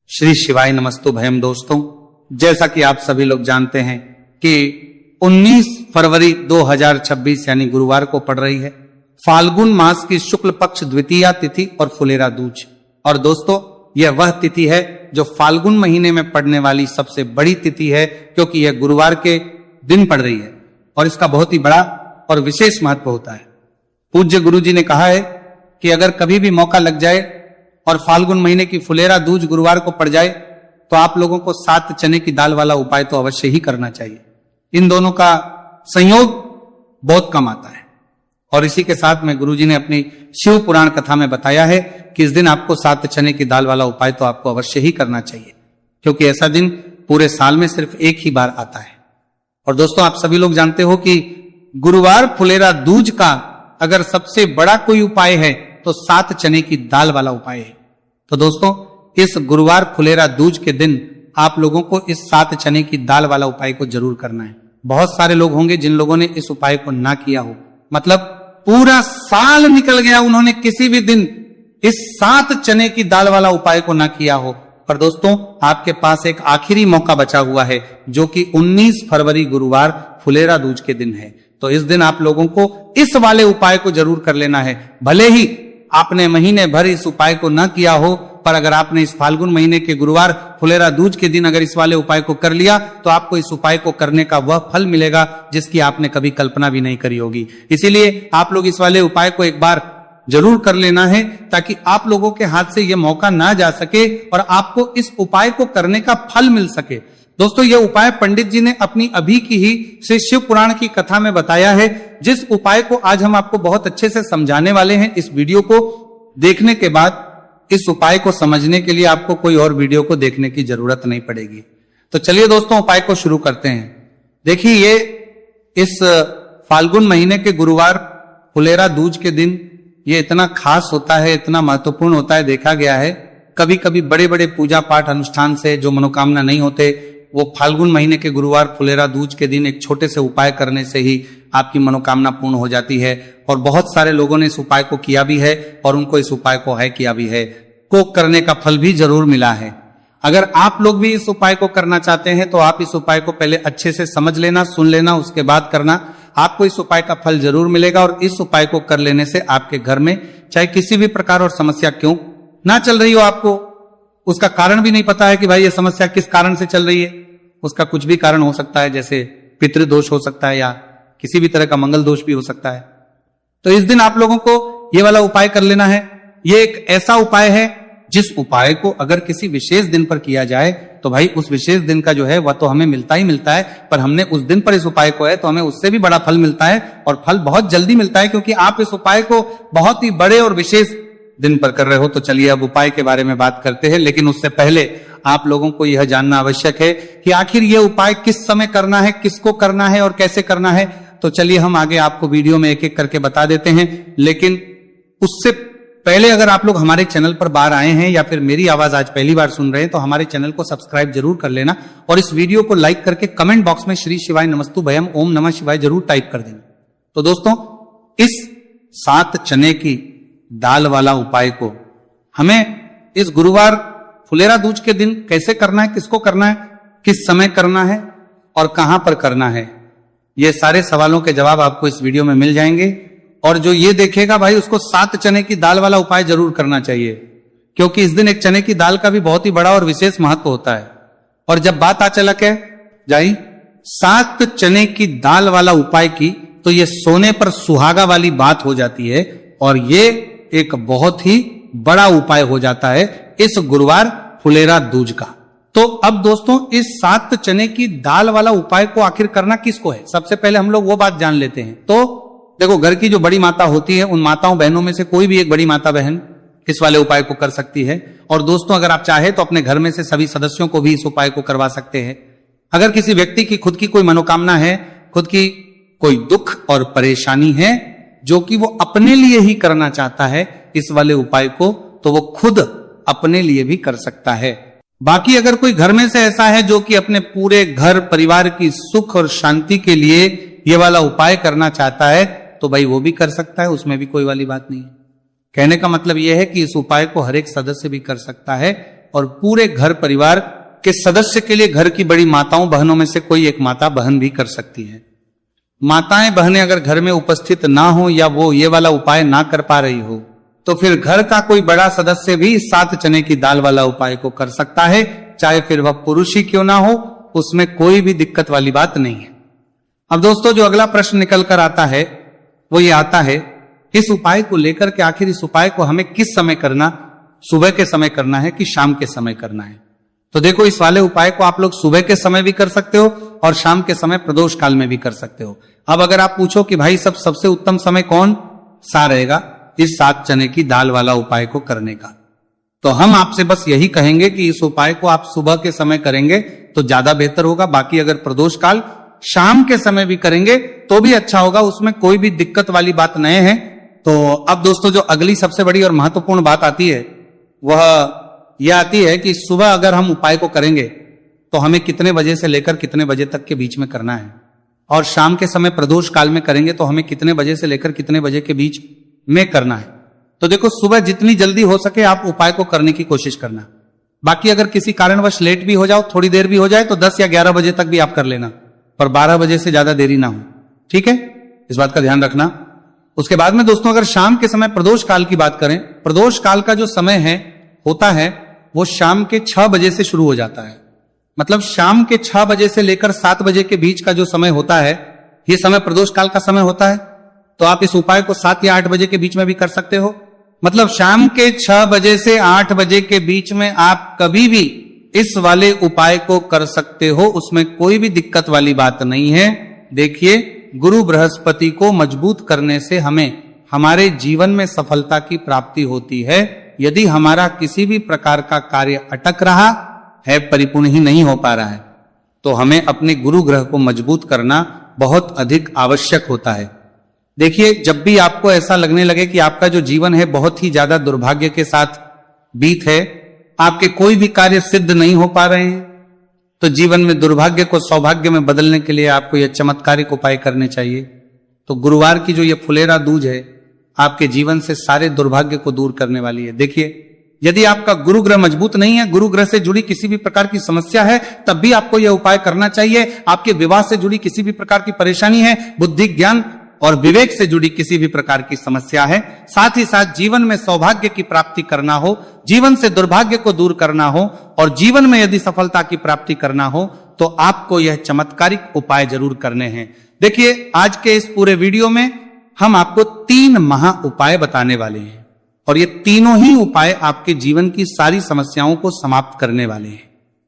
श्री शिवाय नमस्तु भयम। दोस्तों, जैसा कि आप सभी लोग जानते हैं कि 19 फरवरी 2026 यानी गुरुवार को पड़ रही है फाल्गुन मास की शुक्ल पक्ष द्वितीया तिथि और फुलेरा दूज। और दोस्तों, यह वह तिथि है जो फाल्गुन महीने में पड़ने वाली सबसे बड़ी तिथि है, क्योंकि यह गुरुवार के दिन पड़ रही है और इसका बहुत ही बड़ा और विशेष महत्व होता है। पूज्य गुरु जी ने कहा है कि अगर कभी भी मौका लग जाए और फाल्गुन महीने की फुलेरा दूज गुरुवार को पड़ जाए तो आप लोगों को 7 चने की दाल वाला उपाय तो अवश्य ही करना चाहिए। इन दोनों का संयोग बहुत कम आता है। और इसी के साथ में गुरुजी ने अपनी शिव पुराण कथा में बताया है कि इस दिन आपको 7 चने की दाल वाला उपाय तो आपको अवश्य ही करना चाहिए, क्योंकि ऐसा दिन पूरे साल में सिर्फ एक ही बार आता है। और दोस्तों, आप सभी लोग जानते हो कि गुरुवार फुलेरा दूज का अगर सबसे बड़ा कोई उपाय है तो 7 चने की दाल वाला उपाय है। तो दोस्तों, इस गुरुवार फुलेरा दूज के दिन आप लोगों को इस 7 चने की दाल वाला उपाय को जरूर करना है। बहुत सारे लोग होंगे जिन लोगों ने इस उपाय को ना किया हो, मतलब पूरा साल निकल गया, उन्होंने किसी भी दिन इस 7 चने की दाल वाला उपाय को ना किया हो। पर दोस्तों, आपके पास एक आखिरी मौका बचा हुआ है, जो कि 19 फरवरी गुरुवार फुलेरा दूज के दिन है। तो इस दिन आप लोगों को इस वाले उपाय को जरूर कर लेना है। भले ही आपने महीने भर इस उपाय को ना किया हो, पर अगर आपने इस फाल्गुन महीने के गुरुवार फुलेरा दूज के दिन अगर इस वाले उपाय को कर लिया तो आपको इस उपाय को करने का वह फल मिलेगा जिसकी आपने कभी कल्पना भी नहीं करी होगी। इसीलिए आप लोग इस वाले उपाय को एक बार जरूर कर लेना है, ताकि आप लोगों के हाथ से यह मौका ना जा सके और आपको इस उपाय को करने का फल मिल सके। दोस्तों, यह उपाय पंडित जी ने अपनी अभी की ही श्री शिव पुराण की कथा में बताया है, जिस उपाय को आज हम आपको बहुत अच्छे से समझाने वाले हैं। इस वीडियो को देखने के बाद इस उपाय को समझने के लिए आपको कोई और वीडियो को देखने की जरूरत नहीं पड़ेगी। तो चलिए दोस्तों, उपाय को शुरू करते हैं। देखिए, ये इस फाल्गुन महीने के गुरुवार फुलेरा दूज के दिन ये इतना खास होता है, इतना महत्वपूर्ण होता है। देखा गया है कभी कभी बड़े बड़े पूजा पाठ अनुष्ठान से जो मनोकामना नहीं होते, वो फाल्गुन महीने के गुरुवार फुलेरा दूज के दिन एक छोटे से उपाय करने से ही आपकी मनोकामना पूर्ण हो जाती है। और बहुत सारे लोगों ने इस उपाय को किया भी है और उनको इस उपाय को है किया भी है, को करने का फल भी जरूर मिला है। अगर आप लोग भी इस उपाय को करना चाहते हैं तो आप इस उपाय को पहले अच्छे से समझ लेना, सुन लेना, उसके बाद करना। आपको इस उपाय का फल जरूर मिलेगा। और इस उपाय को कर लेने से आपके घर में चाहे किसी भी प्रकार और समस्या क्यों ना चल रही हो, आपको उसका कारण भी नहीं पता है कि भाई ये समस्या किस कारण से चल रही है, उसका कुछ भी कारण हो सकता है, जैसे पितृदोष हो सकता है या किसी भी तरह का मंगल दोष भी हो सकता है। तो इस दिन आप लोगों को ये वाला उपाय कर लेना है। ये एक ऐसा उपाय है जिस उपाय को अगर किसी विशेष दिन पर किया जाए तो भाई उस विशेष दिन का जो है वह तो हमें मिलता ही मिलता है, पर हमने उस दिन पर इस उपाय को है तो हमें उससे भी बड़ा फल मिलता है, और फल बहुत जल्दी मिलता है, क्योंकि आप इस उपाय को बहुत ही बड़े और विशेष दिन पर कर रहे हो। तो चलिए अब उपाय के बारे में बात करते हैं, लेकिन उससे पहले आप लोगों को यह जानना आवश्यक है कि आखिर यह उपाय किस समय करना है, किसको करना है और कैसे करना है। तो चलिए हम आगे आपको वीडियो में एक एक करके बता देते हैं। लेकिन उससे पहले अगर आप लोग हमारे चैनल पर बाहर आए हैं या फिर मेरी आवाज आज पहली बार सुन रहे हैं तो हमारे चैनल को सब्सक्राइब जरूर कर लेना, और इस वीडियो को लाइक करके कमेंट बॉक्स में श्री शिवाय नमस्तु भयम ओम नमः शिवाय जरूर टाइप कर देना। तो दोस्तों, इस 7 चने की दाल वाला उपाय को हमें इस गुरुवार फुलेरा दूज के दिन कैसे करना है, किसको करना है, किस समय करना है और कहां पर करना है, ये सारे सवालों के जवाब आपको इस वीडियो में मिल जाएंगे। और जो ये देखेगा भाई उसको 7 चने की दाल वाला उपाय जरूर करना चाहिए, क्योंकि इस दिन एक चने की दाल का भी बहुत ही बड़ा और विशेष महत्व होता है। और जब बात आ चला के जाई 7 चने की दाल वाला उपाय की, तो ये सोने पर सुहागा वाली बात हो जाती है और ये एक बहुत ही बड़ा उपाय हो जाता है इस गुरुवार फुलेरा दूज का। तो अब दोस्तों, इस 7 चने की दाल वाला उपाय को आखिर करना किसको है, सबसे पहले हम लोग वो बात जान लेते हैं। तो देखो, घर की जो बड़ी माता होती है उन माताओं बहनों में से कोई भी एक बड़ी माता बहन इस वाले उपाय को कर सकती है। और दोस्तों, अगर आप चाहे तो अपने घर में से सभी सदस्यों को भी इस उपाय को करवा सकते हैं। अगर किसी व्यक्ति की खुद की कोई मनोकामना है, खुद की कोई दुख और परेशानी है जो कि वो अपने लिए ही करना चाहता है इस वाले उपाय को, तो वो खुद अपने लिए भी कर सकता है। बाकी अगर कोई घर में से ऐसा है जो कि अपने पूरे घर परिवार की सुख और शांति के लिए ये वाला उपाय करना चाहता है, तो भाई वो भी कर सकता है, उसमें भी कोई वाली बात नहीं है। कहने का मतलब यह है कि इस उपाय को हर एक सदस्य भी कर सकता है, और पूरे घर परिवार के सदस्य के लिए घर की बड़ी माताओं बहनों में से कोई एक माता बहन भी कर सकती है। माताएं बहनें अगर घर में उपस्थित ना हो या वो ये वाला उपाय ना कर पा रही हो तो फिर घर का कोई बड़ा सदस्य भी 7 चने की दाल वाला उपाय को कर सकता है, चाहे फिर वह पुरुष ही क्यों ना हो, उसमें कोई भी दिक्कत वाली बात नहीं है। अब दोस्तों जो अगला प्रश्न निकल कर आता है वो ये आता है, इस उपाय को लेकर के आखिर इस उपाय को हमें किस समय करना, सुबह के समय करना है कि शाम के समय करना है? तो देखो इस वाले उपाय को आप लोग सुबह के समय भी कर सकते हो और शाम के समय प्रदोष काल में भी कर सकते हो। अब अगर आप पूछो कि भाई सबसे उत्तम समय कौन सा रहेगा इस 7 चने की दाल वाला उपाय को करने का, तो हम आपसे बस यही कहेंगे कि इस उपाय को आप सुबह के समय करेंगे तो ज्यादा बेहतर होगा। बाकी अगर प्रदोष काल शाम के समय भी करेंगे तो भी अच्छा होगा, उसमें कोई भी दिक्कत वाली बात नहीं है। तो अब दोस्तों जो अगली सबसे बड़ी और महत्वपूर्ण बात आती है वह यह आती है कि सुबह अगर हम उपाय को करेंगे तो हमें कितने बजे से लेकर कितने बजे तक के बीच में करना है, और शाम के समय प्रदोष काल में करेंगे तो हमें कितने बजे से लेकर कितने बजे के बीच में करना है। तो देखो सुबह जितनी जल्दी हो सके आप उपाय को करने की कोशिश करना। बाकी अगर किसी कारणवश लेट भी हो जाओ, थोड़ी देर भी हो जाए तो 10 या 11 बजे तक भी आप कर लेना, पर 12 बजे से ज्यादा देरी ना हो, ठीक है, इस बात का ध्यान रखना। उसके बाद में दोस्तों अगर शाम के समय प्रदोष काल की बात करें, प्रदोष काल का जो समय है होता है वो शाम के 6 बजे से शुरू हो जाता है। मतलब शाम के 6 बजे से लेकर 7 बजे के बीच का जो समय होता है ये समय प्रदोष काल का समय होता है। तो आप इस उपाय को 7 या 8 बजे के बीच में भी कर सकते हो। मतलब शाम के 6 बजे से 8 बजे के बीच में आप कभी भी इस वाले उपाय को कर सकते हो, उसमें कोई भी दिक्कत वाली बात नहीं है। देखिए गुरु बृहस्पति को मजबूत करने से हमें हमारे जीवन में सफलता की प्राप्ति होती है। यदि हमारा किसी भी प्रकार का कार्य अटक रहा है, परिपूर्ण ही नहीं हो पा रहा है, तो हमें अपने गुरु ग्रह को मजबूत करना बहुत अधिक आवश्यक होता है। देखिए जब भी आपको ऐसा लगने लगे कि आपका जो जीवन है बहुत ही ज्यादा दुर्भाग्य के साथ बीत है, आपके कोई भी कार्य सिद्ध नहीं हो पा रहे हैं, तो जीवन में दुर्भाग्य को सौभाग्य में बदलने के लिए आपको यह चमत्कारिक उपाय करने चाहिए। तो गुरुवार की जो ये फुलेरा दूज है आपके जीवन से सारे दुर्भाग्य को दूर करने वाली है। देखिए यदि आपका गुरु ग्रह मजबूत नहीं है, गुरु ग्रह से जुड़ी किसी भी प्रकार की समस्या है, तब भी आपको यह उपाय करना चाहिए। आपके विवाह से जुड़ी किसी भी प्रकार की परेशानी है, बुद्धि ज्ञान और विवेक से जुड़ी किसी भी प्रकार की समस्या है, साथ ही साथ जीवन में सौभाग्य की प्राप्ति करना हो, जीवन से दुर्भाग्य को दूर करना हो और जीवन में यदि सफलता की प्राप्ति करना हो, तो आपको यह चमत्कारिक उपाय जरूर करने हैं। देखिए आज के इस पूरे वीडियो में हम आपको 3 महा उपाय बताने वाले हैं और ये तीनों ही उपाय आपके जीवन की सारी समस्याओं को समाप्त करने वाले हैं।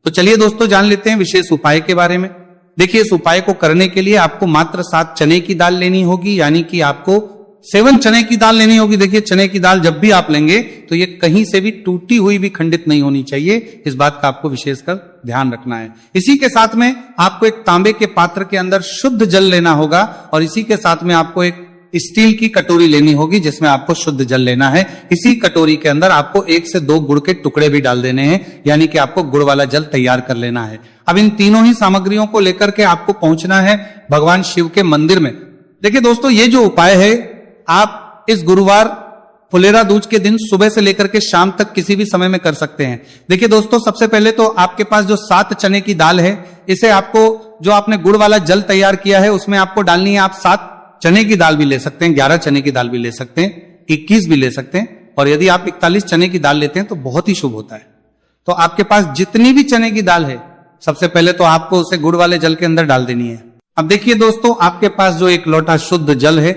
तो चलिए दोस्तों जान लेते हैं विशेष उपाय के बारे में। देखिए इस उपाय को करने के लिए आपको मात्र 7 चने की दाल लेनी होगी, यानी कि आपको 7 चने की दाल लेनी होगी। देखिए चने की दाल जब भी आप लेंगे तो ये कहीं से भी टूटी हुई भी खंडित नहीं होनी चाहिए, इस बात का आपको विशेषकर ध्यान रखना है। इसी के साथ में आपको एक तांबे के पात्र के अंदर शुद्ध जल लेना होगा और इसी के साथ में आपको एक स्टील की कटोरी लेनी होगी जिसमें आपको शुद्ध जल लेना है। इसी कटोरी के अंदर आपको 1 से 2 गुड़ के टुकड़े भी डाल देने हैं, यानी कि आपको गुड़ वाला जल तैयार कर लेना है। अब इन तीनों ही सामग्रियों को लेकर के आपको पहुंचना है भगवान शिव के मंदिर में। देखिए दोस्तों ये जो उपाय है आप इस गुरुवार फुलेरा दूज के दिन सुबह से लेकर के शाम तक किसी भी समय में कर सकते हैं। देखिए दोस्तों सबसे पहले तो आपके पास जो 7 चने की दाल है, इसे आपको जो आपने गुड़ वाला जल तैयार किया है उसमें आपको डालनी है। आप 7 चने की दाल भी ले सकते हैं, 11 चने की दाल भी ले सकते हैं, 21 भी ले सकते हैं, और यदि आप 41 चने की दाल लेते हैं तो बहुत ही शुभ होता है। तो आपके पास जितनी भी चने की दाल है सबसे पहले तो आपको उसे गुड़ वाले जल के अंदर डाल देनी है। अब देखिए दोस्तों आपके पास जो 1 लोटा शुद्ध जल है,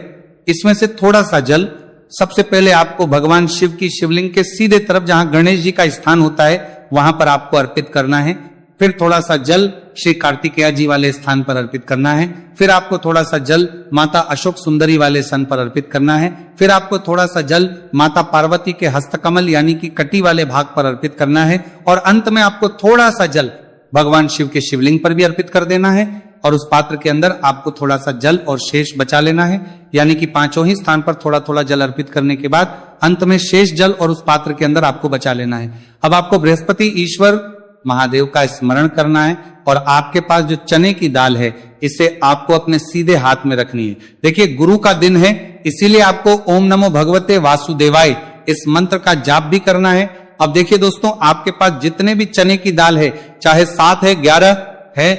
इसमें से थोड़ा सा जल सबसे पहले आपको भगवान शिव की शिवलिंग के सीधे तरफ जहां गणेश जी का स्थान होता है वहां पर आपको अर्पित करना है। फिर थोड़ा सा जल श्री कार्तिकेय जी वाले स्थान पर अर्पित करना है। फिर आपको थोड़ा सा जल माता अशोक सुंदरी वाले स्थान पर अर्पित करना है। फिर आपको थोड़ा सा जल माता पार्वती के हस्तकमल यानी कि कटी वाले भाग पर अर्पित करना है। और अंत में आपको थोड़ा सा जल भगवान शिव के शिवलिंग पर भी अर्पित कर देना है। और उस पात्र के अंदर आपको थोड़ा सा जल और शेष बचा लेना है, यानी कि 5 ही स्थान पर थोड़ा थोड़ा जल अर्पित करने के बाद अंत में शेष जल और उस पात्र के अंदर आपको बचा लेना है। अब आपको बृहस्पति ईश्वर महादेव का स्मरण करना है और आपके पास जो चने की दाल है इसे आपको अपने सीधे हाथ में रखनी है। देखिए गुरु का दिन है, इसीलिए आपको ओम नमो भगवते वासुदेवाय इस मंत्र का जाप भी करना है। अब देखिए दोस्तों, आपके पास जितने भी चने की दाल है, चाहे 7 है, 11 है,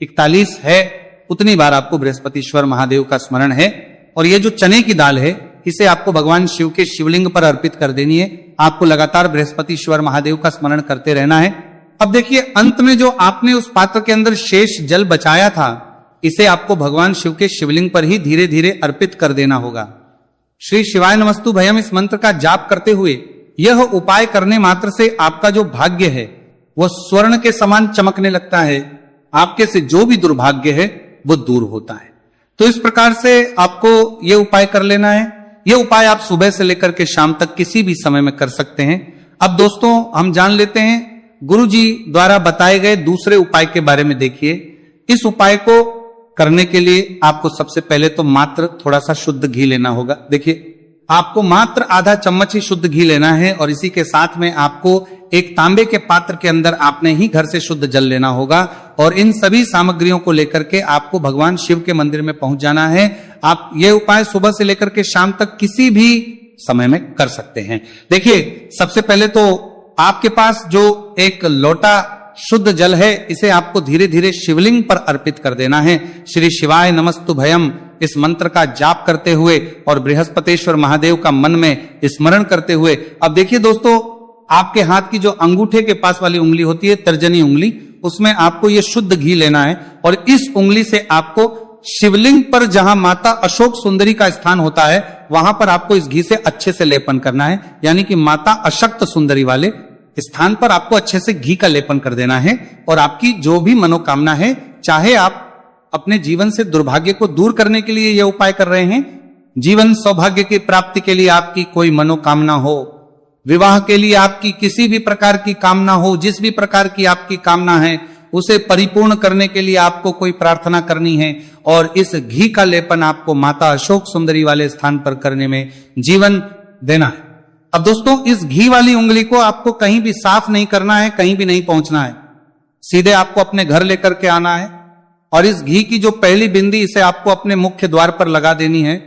41 है, उतनी बार आपको बृहस्पतिश्वर महादेव का स्मरण है। और ये जो चने की दाल है, इसे आपको भगवान शिव के शिवलिंग पर अर्पित कर देनी है। आपको लगातार बृहस्पतिश्वर महादेव का स्मरण करते रहना है। अब देखिए, अंत में जो आपने उस पात्र के अंदर शेष जल बचाया था, इसे आपको भगवान शिव के शिवलिंग पर ही धीरे धीरे अर्पित कर देना होगा। श्री शिवाय नमस्तु भयम इस मंत्र का जाप करते हुए यह उपाय करने मात्र से आपका जो भाग्य है वह स्वर्ण के समान चमकने लगता है। आपके से जो भी दुर्भाग्य है वो दूर होता है। तो इस प्रकार से आपको यह उपाय कर लेना है। यह उपाय आप सुबह से लेकर के शाम तक किसी भी समय में कर सकते हैं। अब दोस्तों, हम जान लेते हैं गुरु जी द्वारा बताए गए दूसरे उपाय के बारे में। देखिए, इस उपाय को करने के लिए आपको सबसे पहले तो मात्र थोड़ा सा शुद्ध घी लेना होगा। देखिए, आपको मात्र आधा चम्मच ही शुद्ध घी लेना है और इसी के साथ में आपको एक तांबे के पात्र के अंदर आपने ही घर से शुद्ध जल लेना होगा। और इन सभी सामग्रियों को लेकर के आपको भगवान शिव के मंदिर में पहुंच जाना है। आप ये उपाय सुबह से लेकर के शाम तक किसी भी समय में कर सकते हैं। देखिए, सबसे पहले तो आपके पास जो एक लोटा शुद्ध जल है, इसे आपको धीरे धीरे शिवलिंग पर अर्पित कर देना है। श्री शिवाय नमस्तु भयम इस मंत्र का जाप करते हुए और बृहस्पतिश्वर महादेव का मन में स्मरण करते हुए। अब देखिए दोस्तों, आपके हाथ की जो अंगूठे के पास वाली उंगली होती है, तर्जनी उंगली, उसमें आपको ये शुद्ध घी लेना है और इस उंगली से आपको शिवलिंग पर जहां माता अशोक सुंदरी का स्थान होता है, वहां पर आपको इस घी से अच्छे से लेपन करना है। यानी कि माता अशक्त सुंदरी वाले स्थान पर आपको अच्छे से घी का लेपन कर देना है। और आपकी जो भी मनोकामना है, चाहे आप अपने जीवन से दुर्भाग्य को दूर करने के लिए यह उपाय कर रहे हैं, जीवन सौभाग्य की प्राप्ति के लिए आपकी कोई मनोकामना हो, विवाह के लिए आपकी किसी भी प्रकार की कामना हो, जिस भी प्रकार की आपकी कामना है उसे परिपूर्ण करने के लिए आपको कोई प्रार्थना करनी है, और इस घी का लेपन आपको माता अशोक सुंदरी वाले स्थान पर करने में जीवन देना है। अब दोस्तों, इस घी वाली उंगली को आपको कहीं भी साफ नहीं करना है, कहीं भी नहीं पहुंचना है। सीधे आपको अपने घर लेकर के आना है और इस घी की जो पहली बिंदी, इसे आपको अपने मुख्य द्वार पर लगा देनी है।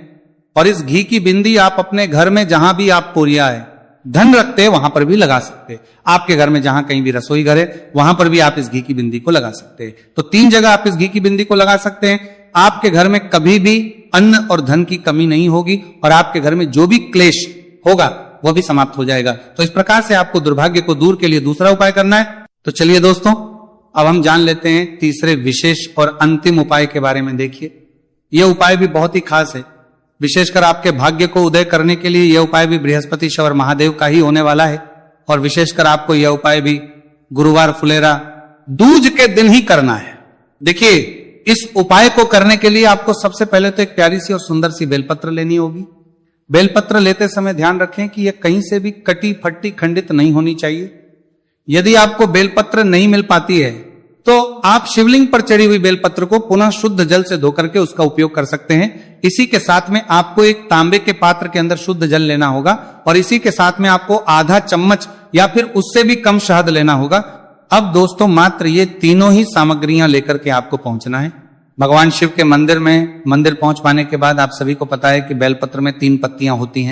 और इस घी की बिंदी आप अपने घर में जहां भी आप पोरिया है, धन रखते हैं, वहां पर भी लगा सकते हैं। आपके घर में जहां कहीं भी रसोई घर है, वहां पर भी आप इस घी की बिंदी को लगा सकते हैं। तो 3 जगह आप इस घी की बिंदी को लगा सकते हैं। आपके घर में कभी भी अन्न और धन की कमी नहीं होगी और आपके घर में जो भी क्लेश होगा वह भी समाप्त हो जाएगा। तो इस प्रकार से आपको दुर्भाग्य को दूर के लिए दूसरा उपाय करना है। तो चलिए दोस्तों, अब हम जान लेते हैं तीसरे विशेष और अंतिम उपाय के बारे में। देखिए, यह उपाय भी बहुत ही खास है। विशेषकर आपके भाग्य को उदय करने के लिए यह उपाय भी बृहस्पतिश्वर महादेव का ही होने वाला है। और विशेषकर आपको यह उपाय भी गुरुवार फुलेरा दूज के दिन ही करना है। देखिए, इस उपाय को करने के लिए आपको सबसे पहले तो एक प्यारी सी और सुंदर सी बेलपत्र लेनी होगी। बेलपत्र लेते समय ध्यान रखें कि यह कहीं से भी कटी फटी खंडित नहीं होनी चाहिए। यदि आपको बेलपत्र नहीं मिल पाती है तो आप शिवलिंग पर चढ़ी हुई बेलपत्र को पुनः शुद्ध जल से धोकर के उसका उपयोग कर सकते हैं। इसी के साथ में आपको एक तांबे के पात्र के अंदर शुद्ध जल लेना होगा और इसी के साथ में आपको आधा चम्मच या फिर उससे भी कम शहद लेना होगा। अब दोस्तों, मात्र ये तीनों ही सामग्रियां लेकर के आपको पहुंचना है भगवान शिव के मंदिर में। मंदिर पहुंच पाने के बाद आप सभी को पता है कि बेलपत्र में 3 पत्तियां होती हैं।